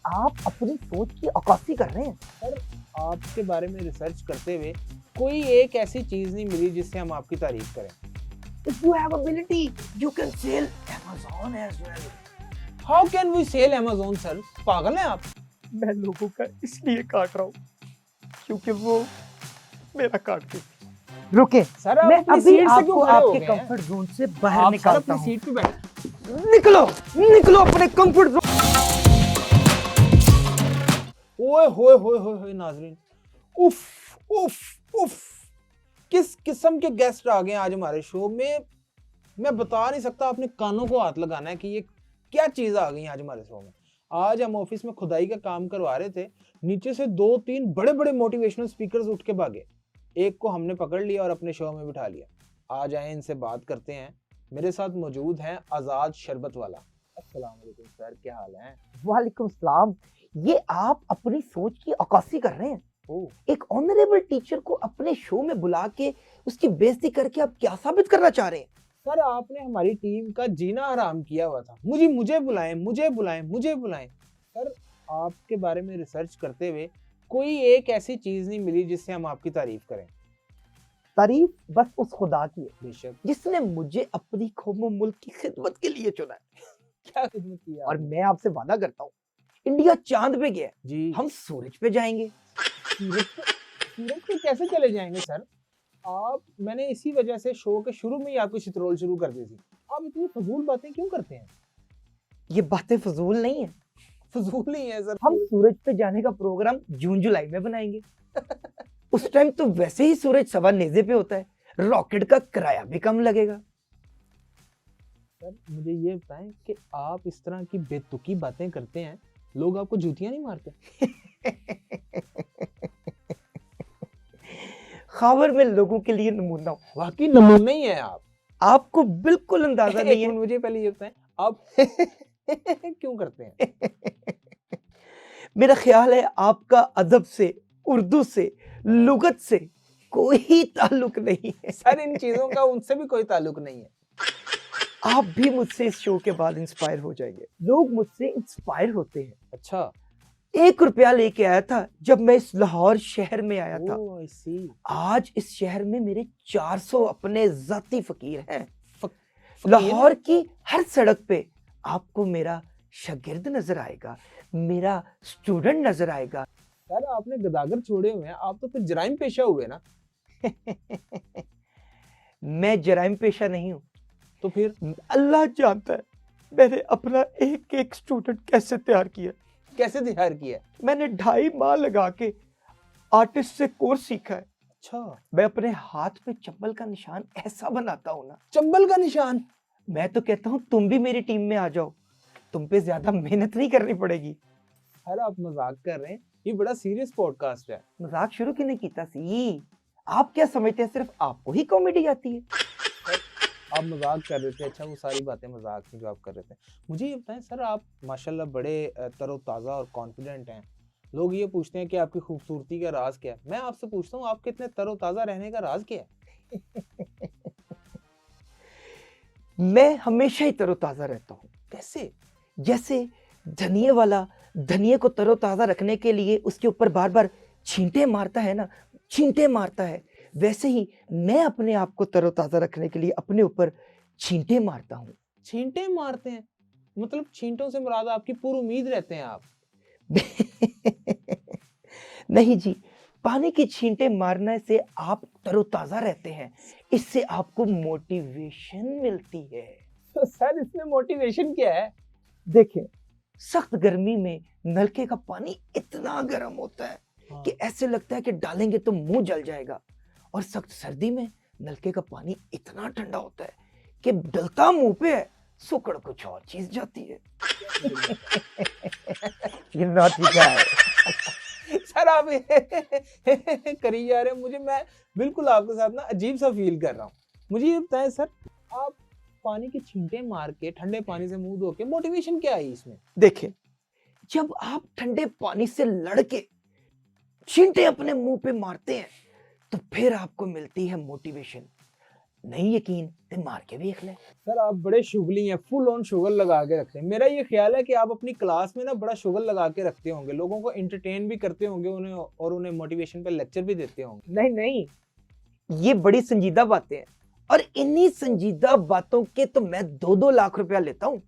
आप अपनी सोच की अक्कासी कर रहे हैं। सर आपके बारे में रिसर्च करते हुए कोई एक ऐसी चीज नहीं मिली जिससे हम आपकी तारीफ करें। If you have ability, you can sell Amazon as well. How can we sell Amazon sir? पागल हैं आप? मैं लोगों का इसलिए काट रहा हूँ क्योंकि वो मेरा काटते। रुके, सर आप मैं अपनी अभी सीट से आपको क्यों खड़े हो आपके गए हैं? कंफर्ट जोन से बाहर आप सर निकालता अपनी हूँ। सीट पे बैठ। निकलो, निकलो अपने कंफर्ट जोन। ओए होए होए होए होए नाज़रीन, उफ उफ उफ, किस किस्म के गेस्ट आ गए आज हमारे शो में। मैं बता नहीं सकता, अपने कानों को हाथ लगाना है कि ये क्या चीज आ गई आज हमारे शो में। आज हम ऑफिस में खुदाई का काम करवा रहे थे, नीचे से 2-3 बड़े बड़े मोटिवेशनल स्पीकर्स उठ के भागे। एक को हमने पकड़ लिया और अपने शो में बिठा लिया। आज आए इनसे बात करते हैं। मेरे साथ मौजूद हैं आजाद शरबत वाला। अस्सलाम वालेकुम सर, क्या हाल है? वालेकुम सलाम। ये आप अपनी सोच की अक्कासी कर रहे हैं। ओह एक ऑनरेबल टीचर को अपने शो में बुला के उसकी बेइज्जती करके आप क्या साबित करना चाह रहे हैं? सर आपने हमारी टीम का जीना हराम किया हुआ था। मुझे बुलाएं, मुझे बुलाएं, मुझे बुलाएं। सर आपके बारे में रिसर्च करते हुए कोई एक ऐसी चीज नहीं मिली जिससे हम आपकी तारीफ करें। तारीफ बस उस खुदा की है बेशक। जिसने मुझे अपनी कौम मुल्क की खिदमत के लिए चुना है। क्या खिदमत की और आपने? मैं आपसे वादा करता हूँ, इंडिया चांद पे गया है, जी हम सूरज पे जाएंगे। सूरज पे कैसे चले जाएंगे सर? मैंने इसी वजह से शो के शुरू में ही आपकी चित्रोल शुरू कर दी थी। आप इतनी फजूल बातें क्यों करते हैं? ये बातें फजूल नहीं है। फजूल नहीं है सर। हम सूरज पे जाने का प्रोग्राम जून जुलाई में बनाएंगे। उस टाइम तो वैसे ही सूरज सवा नेजे पे होता है, रॉकेट का किराया भी कम लगेगा। सर मुझे ये बताएं कि आप इस तरह की बेतुकी बातें करते हैं, लोग आपको जूतियां नहीं मारते? खबर में लोगों के लिए नमूना हूं। वाकई नमूने ही है आप। आपको बिल्कुल अंदाजा नहीं एक है। मिनट, मुझे पहले ये बताएं, आप क्यों करते हैं? मेरा ख्याल है आपका अदब से, उर्दू से, लुगत से कोई ताल्लुक नहीं है। सर इन चीजों का उनसे भी कोई ताल्लुक नहीं है। आप भी मुझसे इस शो के बाद इंस्पायर हो जाएंगे। लोग मुझसे इंस्पायर होते हैं। अच्छा। 1 रुपया लेके आया था जब मैं इस लाहौर शहर में आया था। ओह आई सी। आज इस शहर में मेरे 400 अपने जाती फकीर हैं। फकीर? लाहौर की हर सड़क पे आपको मेरा शागिर्द नजर आएगा, मेरा स्टूडेंट नजर आएगा। सर आपने गदागर छोड़े हुए हैं, आप तो फिर जराइम पेशा हुए ना। मैं जराइम पेशा नहीं हूँ। तो फिर अल्लाह जानता है मैंने अपना एक एक स्टूडेंट कैसे तैयार किया। कैसे तैयार किया? मैंने 2.5 माह लगा के आर्टिस्ट से कोर्स सीखा है। अच्छा, मैं अपने हाथ पे चप्पल का निशान ऐसा बनाता हूँ ना, चंबल का निशान। मैं तो कहता हूँ तुम भी मेरी टीम में आ जाओ, तुम पे ज्यादा मेहनत नहीं करनी पड़ेगी। सर आप मजाक कर रहे हैं, ये बड़ा सीरियस पॉडकास्ट है। मजाक शुरू क्यों नहीं कीता सी? आप क्या समझते हैं सिर्फ आपको ही कॉमेडी आती है? आप मजाक कर रहे थे। अच्छा वो सारी बातें मजाक थी जो आप कर रहे थे। मुझे ये बताएं सर, आप माशाल्लाह बड़े तरोताज़ा और कॉन्फिडेंट हैं। लोग ये पूछते हैं कि आपकी खूबसूरती का राज क्या है। मैं आपसे पूछता हूँ, आपके इतने तरोताज़ा रहने का राज क्या है? मैं हमेशा ही तरोताजा रहता हूँ। कैसे? जैसे धनिये वाला धनिये को तरोताजा रखने के लिए उसके ऊपर बार बार छींटे मारता है ना, छींटे मारता है, वैसे ही मैं अपने आप को तरोताजा रखने के लिए अपने ऊपर छींटे मारता हूँ। छींटे मारते हैं? मतलब छींटों से मुराद आपकी पूरी उम्मीद रहते हैं आप? नहीं जी, पानी की छींटे मारने से आप तरोताजा रहते हैं, इससे आपको मोटिवेशन मिलती है। तो सर इसमें मोटिवेशन क्या है? देखें, सख्त गर्मी में नलके का पानी इतना गर्म होता है कि ऐसे लगता है कि डालेंगे तो मुंह जल जाएगा, और सख्त सर्दी में नलके का पानी इतना ठंडा होता है कि डलता मुंह पे है, सुकड़ कुछ और चीज जाती है। कितना ठीक है। सर आप करी जा रहे हैं मुझे, मैं बिल्कुल आपके साथ ना अजीब सा फील कर रहा हूँ। मुझे ये बताएं सर, आप पानी के छींटे मार के ठंडे पानी से मुंह धो के मोटिवेशन क्या है इसमें? देखें, जब आप ठंडे पानी से लड़के छींटे अपने मुंह पे मारते हैं तो फिर आपको मिलती है मोटिवेशन। नहीं यकीन ते मार के देख ले। सर आप बड़े शुगली हैं, फुल ऑन शुगर लगा के रखते हैं। मेरा ये ख्याल है कि आप अपनी क्लास में ना बड़ा शुगर लगा के रखते होंगे, लोगों को एंटरटेन भी करते होंगे उन्हें, और उन्हें मोटिवेशन पे लेक्चर भी देते होंगे। नहीं नहीं, ये बड़ी संजीदा बातें हैं, और इन्हीं संजीदा बातों के तो मैं 2-2 लाख रुपया लेता हूँ।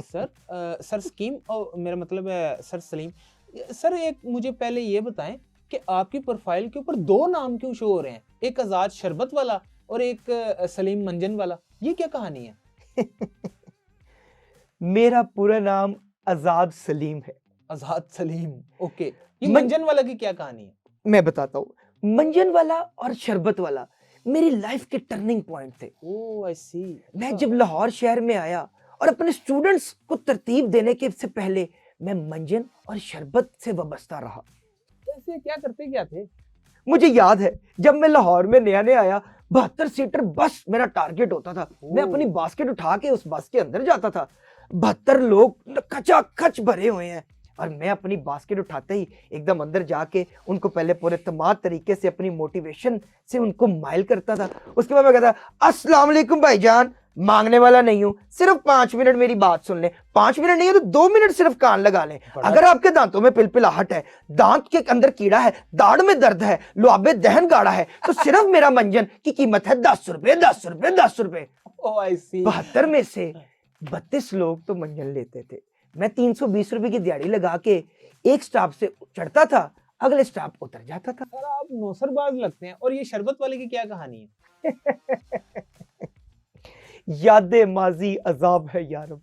सर स्कीम, मेरा मतलब है सर सलीम, सर एक मुझे पहले ये बताएं कि आपकी प्रोफाइल के ऊपर 2 नाम क्यों शो हो रहे हैं, एक आजाद शरबत वाला और एक सलीम मंजन वाला, ये क्या कहानी है? मेरा पूरा नाम आजाद सलीम है। आजाद सलीम, ओके। ये मन- मंजन वाला की क्या कहानी है? मैं बताता हूँ। मंजन वाला और शरबत वाला मेरी लाइफ के टर्निंग पॉइंट थे। ओह आई सी। मैं जब लाहौर शहर में आया और अपने स्टूडेंट्स को तरतीब देने के से पहले मैं मंजन और शरबत से वाबस्ता रहा। कैसे, क्या करते क्या थे? मुझे याद है जब मैं लाहौर में नया नया आया, 72 सीटर बस मेरा टारगेट होता था। मैं अपनी बास्केट उठा के उस बस के अंदर जाता था। 72 लोग खचाखच भरे हुए हैं, और मैं अपनी बास्केट उठाते ही एकदम अंदर जाके उनको पहले पूरे तमाम तरीके से अपनी मोटिवेशन से उनको माइल करता था। उसके बाद मैं कहता, अस्सलाम वालेकुम भाईजान, मांगने वाला नहीं हूं, सिर्फ 5 मिनट मेरी बात सुन ले। 5 मिनट नहीं है तो 2 मिनट सिर्फ कान लगा लें। अगर आपके दांतों में पिलपिलाहट है, दांत के अंदर कीड़ा है, दाढ़ में दर्द है, लुआबे दहन गाढ़ा है, तो सिर्फ मेरा मंजन की कीमत है 10 रुपए, 10 रुपए, 10 रुपए। ओह आई सी। 72 में से 32 लोग तो मंजन लेते थे। मैं 320 रुपए की दिहाड़ी लगा के एक स्टॉप से चढ़ता था, अगले स्टॉप उतर जाता था। सर आप नौसरबाज लगते हैं। और ये शरबत वाले की क्या कहानी है? यादें माजी अजाब है यारब,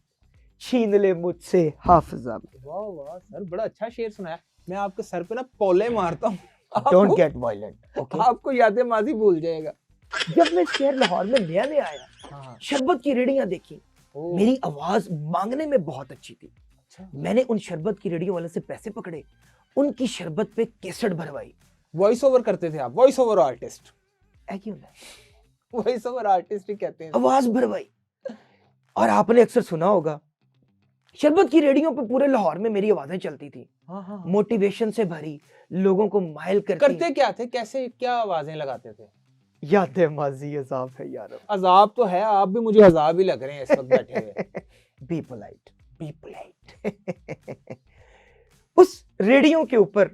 छीन ले मुझसे हाफिजा। वाह वाह सर, बड़ा अच्छा शेर सुनाया। मैं आपके सर पे ना पोले मारता हूँ, डोंट गेट वायलेंट, ओके? आपको यादें माजी भूल जाएगा। जब मैं शहर लाहौर में नया नया आया, हाँ। शरबत की रेडियां देखी। ओह, मेरी आवाज मांगने में बहुत अच्छी थी। अच्छा। मैंने उन शरबत की रेडियो वाले से पैसे पकड़े, उनकी शरबत पे केसट भरवाई। वॉइस ओवर करते थे आप? Voice over artist? ऐ क्यों ना, वॉइस ओवर आर्टिस्ट ही कहते हैं। आवाज भरवाई। और आपने अक्सर सुना होगा, शरबत की रेडियो पे पूरे लाहौर में मेरी आवाजें चलती थी, हाँ हाँ। मोटिवेशन से भरी, लोगों को माइल करती। करते क्या थे, कैसे क्या आवाजें लगाते थे? यादें माजी अजाब है यार। अजाब तो है, आप भी मुझे अजाब ही लग रहे हैं इस वक्त बैठे हुए। Be polite, be polite. उस रेडियो के ऊपर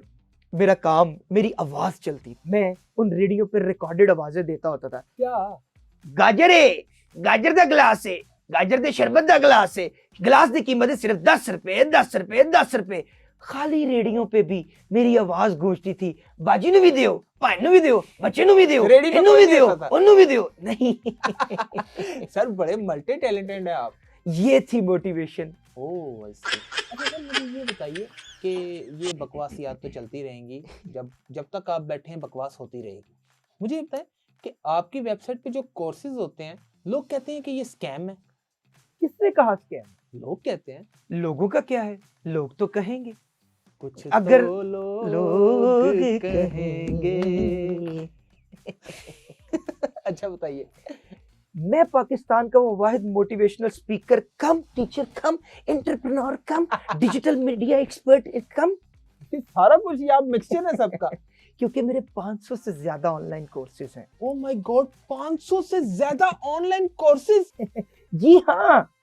मेरा काम, मेरी आवाज चलती। मैं उन रेडियो पर रिकॉर्डेड आवाजें देता होता था। क्या? गाजर है, गाजर दा गिलास है, गाजर दे शरबत दा गिलास है, गिलास की कीमत है सिर्फ 10 रुपए, 10 रुपए, 10 रुपए। खाली रेडियो पे भी मेरी आवाज गूंजती थी, बाजी नु भी दियो, भाई नु भी दियो, बच्चे नु भी दियो, रेडियो पे इन्नु भी कोई दियो, देता था? उन्नु भी दियो। नहीं, सर बड़े मल्टी टैलेंटेड है आप। ये थी मोटिवेशन। ओह आई सी। अच्छा सर मुझे ये बताइए कि ये बकवासियात तो चलती रहेंगी, जब तक आप बैठे हैं बकवास होती रहेगी। मुझे ये बताएं कि आपकी वेबसाइट पे जो कोर्सेज होते हैं, लोग कहते हैं कि ये स्कैम है। किसने कहा स्कैम? लोग कहते हैं। लोगों का क्या है, लोग तो कहेंगे। कुछ अगर तो लोग कहेंगे। अच्छा बताइए। मैं पाकिस्तान का वो वाहिद मोटिवेशनल स्पीकर कम टीचर कम एंटरप्रेन्योर कम डिजिटल मीडिया एक्सपर्ट कम, ये सारा कुछ ये आप मिक्सचर है सबका। क्योंकि मेरे 500 से ज्यादा ऑनलाइन कोर्सेज हैं। ओह माय गॉड, 500 से ज्यादा ऑनलाइन कोर्सेज। जी हाँ,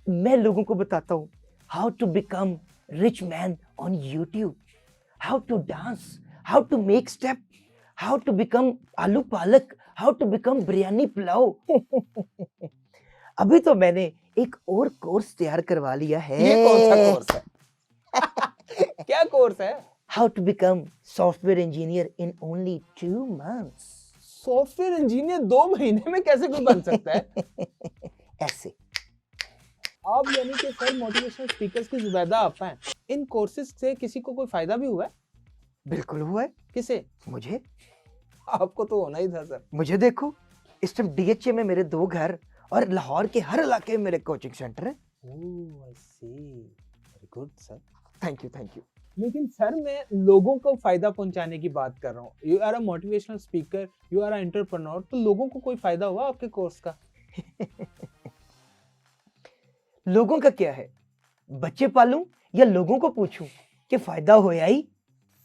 मैं लोगों को बताता हूँ how to become rich man on YouTube, how to dance, how to make step, how to become aloo palak, how to become biryani pulao. अभी तो मैंने एक और कोर्स तैयार करवा लिया है। ये कौन सा कोर्स है? क्या कोर्स है? How to become software engineer in only 2 months। Software engineer 2 महीने में कैसे कोई बन सकता है? ऐसे। आप यानी कि सर मोटिवेशनल स्पीकर्स की जुबैदा आप हैं। इन कोर्सेज से किसी को कोई फायदा भी हुआ है? बिल्कुल हुआ है। किसे? मुझे आपको तो होना ही था सर। मुझे देखो, इस टाइम डीएचए में मेरे 2 घर और लाहौर के हर इलाके में मेरे कोचिंग सेंटर है। Oh I see, very good sir. Thank you, thank you. लेकिन सर मैं लोगों को फायदा पहुंचाने की बात कर रहा हूँ। You are a motivational speaker, you are a entrepreneur, तो लोगों को कोई फायदा हुआ आपके कोर्स का? लोगों का क्या है, बच्चे पालूं या लोगों को पूछूं कि फायदा होया ही?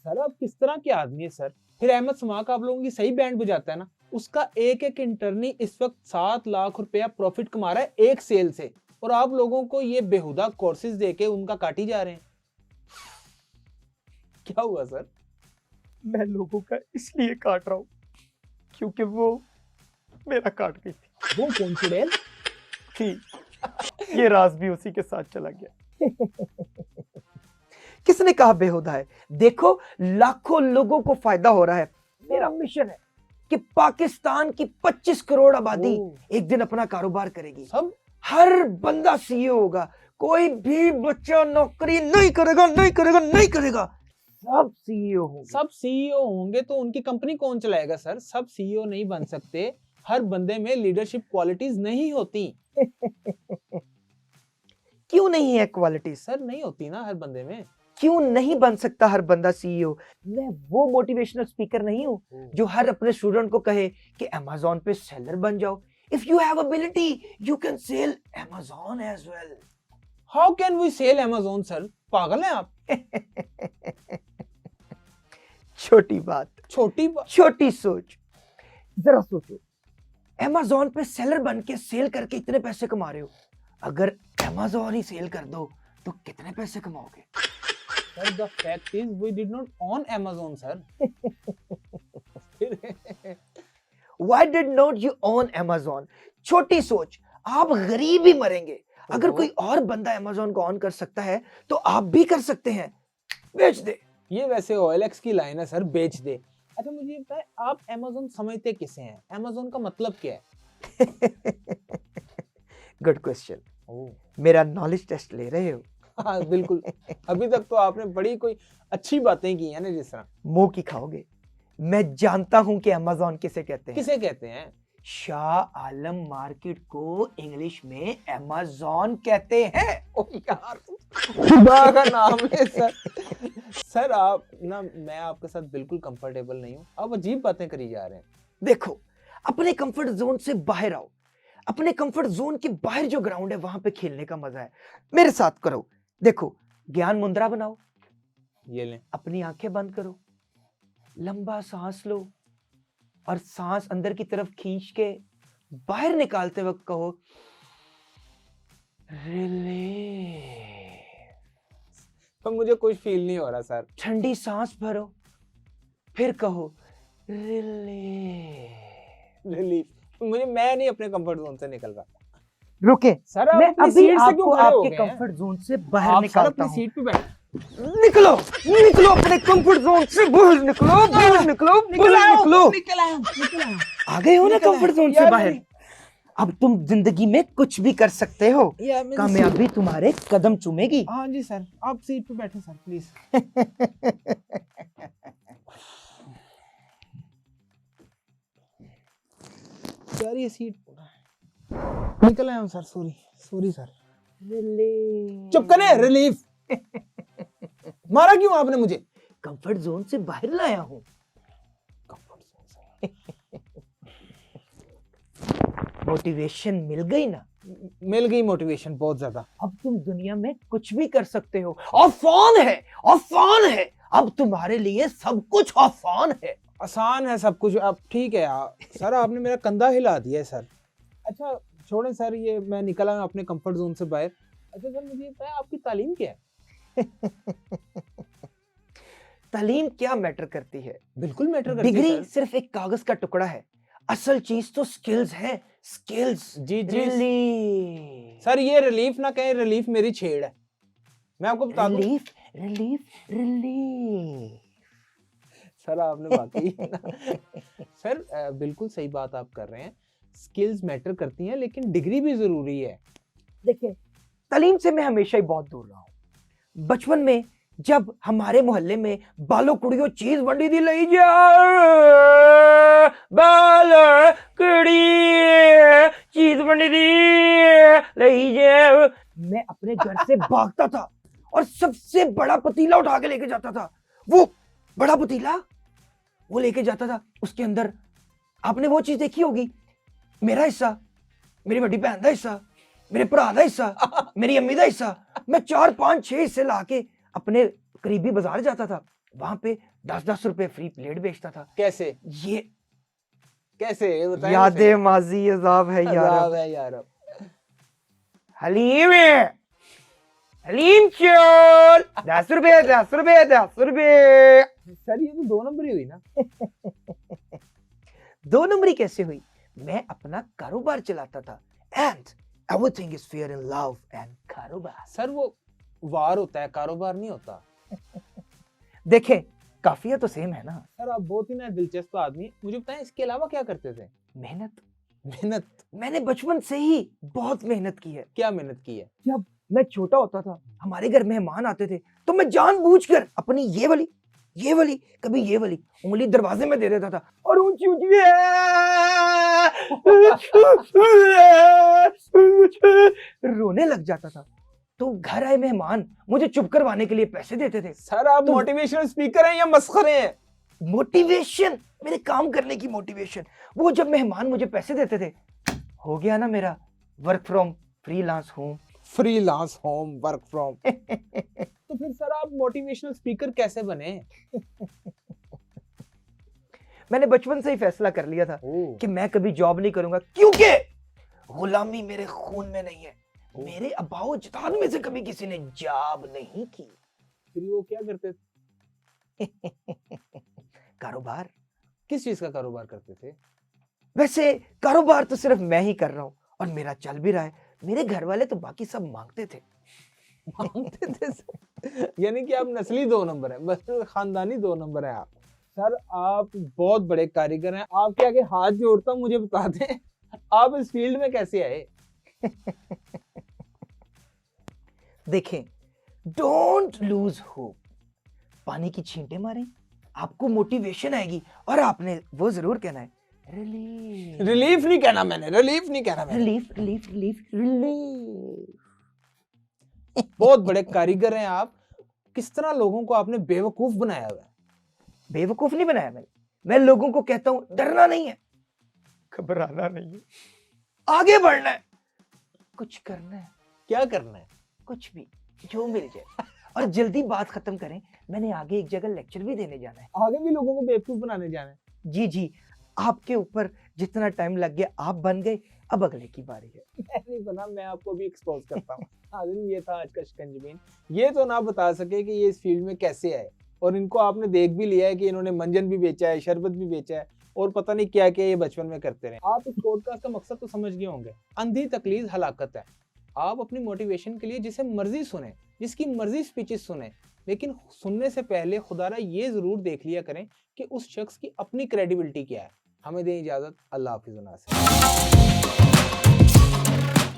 सर आप किस तरह के आदमी है सर? फिर अहमद समाक आप लोगों की सही बैंड बजाता है ना, उसका एक एक इंटर्नी इस वक्त 7 लाख रुपया प्रॉफिट कमा रहा है एक सेल से, और आप लोगों को ये बेहुदा कोर्सेज देके उनका काटी जा रहे हैं। क्या हुआ सर? मैं लोगों का इसलिए काट रहा हूँ क्योंकि वो मेरा काट गई थी। वो कौन चुड़ैल? थी ये राज भी उसी के साथ चला गया। किसने कहा बेहुदा है? देखो लाखों लोगों को फायदा हो रहा है। मेरा मिशन है कि पाकिस्तान की 25 करोड़ आबादी एक दिन अपना कारोबार करेगी। सब हर बंदा सीईओ होगा, कोई भी बच्चा नौकरी नहीं करेगा, नहीं करेगा, नहीं करेगा, सब सीईओ होंगे। सब सीईओ होंगे तो उनकी कंपनी कौन चलाएगा सर? सब सीईओ नहीं बन सकते, हर बंदे में लीडरशिप क्वालिटीज नहीं होती। क्यों नहीं है क्वालिटी? सर नहीं होती ना हर बंदे में। क्यों नहीं बन सकता हर बंदा सीईओ? मैं वो मोटिवेशनल स्पीकर नहीं हूं जो हर अपने स्टूडेंट को कहे कि अमेज़न पे सेलर बन जाओ। If you have ability you can sell Amazon as well. How can we sell Amazon sir? पागल हैं आप? छोटी बात, छोटी सोच। जरा सोचो, अमेज़न पे सेलर बन के सेल करके इतने पैसे कमा रहे हो, अगर अमेज़न ही सेल कर दो तो कितने पैसे कमाओगे? Sir, the fact is we did not own Amazon, sir. Why did not you own Amazon? छोटी सोच, आप गरीब ही मरेंगे। अगर कोई और बंदा Amazon को ऑन कर सकता है तो आप भी कर सकते हैं। बेच दे। ये वैसे OLX की लाइन है सर, बेच दे। अच्छा मुझे ये बताएं, आप Amazon समझते किसे हैं? Amazon का मतलब क्या है? Good question. मेरा नॉलेज टेस्ट ले रहे हो? हाँ बिल्कुल। अभी तक तो आपने बड़ी कोई अच्छी बातें की हैं ना, जिस तरह मुंह की खाओगे। मैं जानता हूं कि अमेज़न किसे कहते हैं। किसे कहते हैं? शाह आलम मार्केट को इंग्लिश में अमेज़न कहते हैं। ओ यार, खुदा का नाम ले सर। सर आप ना, मैं आपके साथ बिल्कुल कंफर्टेबल नहीं हूँ, आप अजीब बातें करी जा रहे हैं। देखो, अपने कंफर्ट जोन से बाहर आओ। अपने कंफर्ट जोन के बाहर जो ग्राउंड है वहां पे खेलने का मजा है। मेरे साथ करो। देखो, ज्ञान मुद्रा बनाओ, ये लें। अपनी आंखें बंद करो, लंबा सांस लो और सांस अंदर की तरफ खींच के बाहर निकालते वक्त कहो रिलीफ। तो मुझे कुछ फील नहीं हो रहा सर। ठंडी सांस भरो, फिर कहो रिलीफ। रिलीफ। मैं नहीं अपने कंफर्ट जोन से निकल रहा। रुके सर आप मैं अपनी अभी सीट से आपको क्यों खड़े हो आपके गए हैं? कंफर्ट जोन से बाहर आप सर निकालता अपनी हूं। सीट पे बैठ। निकलो, निकलो अपने कंफर्ट जोन से बाहर निकलो, बाहर निकलो, बाहर निकलो। निकल आया। आ गए हो ना निकल आया। कंफर्ट जोन से यार बाहर? अब तुम जिंदगी में कुछ भी कर सकते हो। मेरी कामयाबी तुम्हारे कदम चूमेगी। हाँ जी सर, आप सीट पे बैठे सर प्लीज। यार ये सीट निकल आया हूँ सर, सॉरी सर। चुप करें, रिलीफ। मारा क्यों आपने मुझे? कंफर्ट जोन से बाहर लाया हूँ। मोटिवेशन मिल गई ना? मिल गई मोटिवेशन बहुत ज्यादा। अब तुम दुनिया में कुछ भी कर सकते हो। आसान है, आसान है। अब तुम्हारे लिए सब कुछ आसान है। आसान है सब कुछ। अब ठीक है यार सर, आपने मेरा कंधा हिला दिया है सर। अच्छा छोड़ें सर, ये मैं निकला हूं अपने कंफर्ट जोन से बाहर। अच्छा सर मुझे बताएं, आपकी तालीम क्या है? तालीम क्या मैटर करती है? बिल्कुल मैटर करती है डिग्री सर। सिर्फ एक कागज का टुकड़ा है, असल चीज तो स्किल्स है। स्किल्स। जी रिलीफ, सर ये रिलीफ ना कहें, रिलीफ मेरी छेड़ है, मैं आपको बता दूं। Relief, relief, relief. सर आपने वाकई सर बिल्कुल सही बात आप कर रहे हैं। स्किल्स मैटर करती हैं लेकिन डिग्री भी जरूरी है। देखिए, तालीम से मैं हमेशा ही बहुत दूर रहा हूं। बचपन में जब हमारे मोहल्ले में बालो कुड़ियों चीज वंडी दी लई जा, बालो कुड़ी चीज वंडी दी लई जा, मैं अपने घर से भागता था और सबसे बड़ा पतीला उठा के लेके जाता था। वो बड़ा पतीला वो लेके जाता था, उसके अंदर आपने वो चीज देखी होगी, मेरा हिस्सा, मेरी बड़ी बहन का हिस्सा, मेरे भरा का हिस्सा, मेरी अम्मी का हिस्सा। मैं 4 5 6 हिस्से लाके अपने करीबी बाजार जाता था, वहां पे 10-10 रुपए फ्री प्लेट बेचता था। कैसे ये कैसे ये बताएं यादें माजी अजाब है यार। अजाब है यार। अब हलीम है, हलीम चोल, 10 रुपए 10 रुपए 10 रुपए। सर ये तो 2 नंबर ही हुई ना। 2 नंबरी कैसे हुई? मैं अपना कारोबार चलाता था and everything is fair in love and कारोबार। सर वो वार होता है, कारोबार नहीं होता। देखें काफिया तो सेम है ना। सर आप बहुत ही ना दिलचस्प आदमी हैं। मुझे बताएं इसके अलावा क्या करते थे? मेहनत, मेहनत। मैंने बचपन से ही बहुत मेहनत की है। क्या मेहनत की है? जब मैं छोटा होता था हमारे घर मेहमान आते थे तो मैं जानबूझकर अपनी ये वाली कभी ये वाली उंगली दरवाजे में दे देता था और ऊंची ऊंची रोने लग जाता था। तो घर आए मेहमान मुझे चुप करवाने के लिए पैसे देते थे। सर आप तो- मोटिवेशनल स्पीकर हैं या मस्खरे हैं? मोटिवेशन, मेरे काम करने की मोटिवेशन। वो जब मेहमान मुझे पैसे देते थे, हो गया ना मेरा work from freelance home. Freelance home work from. तो फिर सर आप मोटिवेशनल स्पीकर कैसे बने? मैंने बचपन से ही फैसला कर लिया था ओह, कि मैं कभी जॉब नहीं करूंगा क्योंकि गुलामी मेरे खून में नहीं है। मेरे अब्बाओ अजदाद में से कभी किसी ने जॉब नहीं की। फिर वो क्या करते थे? कारोबार। किस चीज का कारोबार करते थे? वैसे कारोबार तो सिर्फ मैं ही कर रहा हूँ और मेरा चल भी रहा है। मेरे घर वाले तो बाकी सब मांगते थे। मांगते थे सर। यानी कि आप नस्ली 2 नंबर है, बस खानदानी 2 नंबर है आप। सर आप बहुत बड़े कारीगर हैं। आपके आगे हाथ जोड़ता हूं, मुझे बता दें आप इस फील्ड में कैसे आए? देखें, डोंट लूज होप। पानी की छींटे मारें, आपको मोटिवेशन आएगी और आपने वो जरूर कहना है रिलीफ रिलीफ नहीं कहना मैंने, रिलीफ नहीं कहना मैंने। Relief relief relief relief. बहुत बड़े कारीगर हैं आप। किस तरह लोगों को आपने बेवकूफ बनाया हुआ है? बेवकूफ नहीं बनाया मैं लोगों को कहता हूं डरना नहीं है, घबराना नहीं है। आगे बढ़ना है, कुछ करना है, क्या करना है? कुछ भी जो मिल जाए और जल्दी बात खत्म करें। मैंने आगे एक जगह लेक्चर भी देने जाना है। आगे भी लोगों को बेवकूफ बनाने जाना है? जी आपके ऊपर जितना टाइम लग गया आप बन गए, अब अगले की बारी है। मैं नहीं बना, मैं आपको भी एक्सपोज करता हूँ। नाज़रीन ये था आज का शिकंजबीन। ये तो ना बता सके कि ये इस फील्ड में कैसे आए, और इनको आपने देख भी लिया है कि इन्होंने मंजन भी बेचा है, शरबत भी बेचा है, और पता नहीं क्या क्या ये बचपन में करते रहे। आप इस पॉडकास्ट का मकसद तो समझ गए होंगे। अंधी तकलीद हलाकत है। आप अपनी मोटिवेशन के लिए जिसे मर्जी सुने, जिसकी मर्जी स्पीचेस सुने, लेकिन सुनने से पहले खुदारा ये जरूर देख लिया करें कि उस शख्स की अपनी क्रेडिबिलिटी क्या है। हमें दें इजाजत। अल्लाह हाफिज़।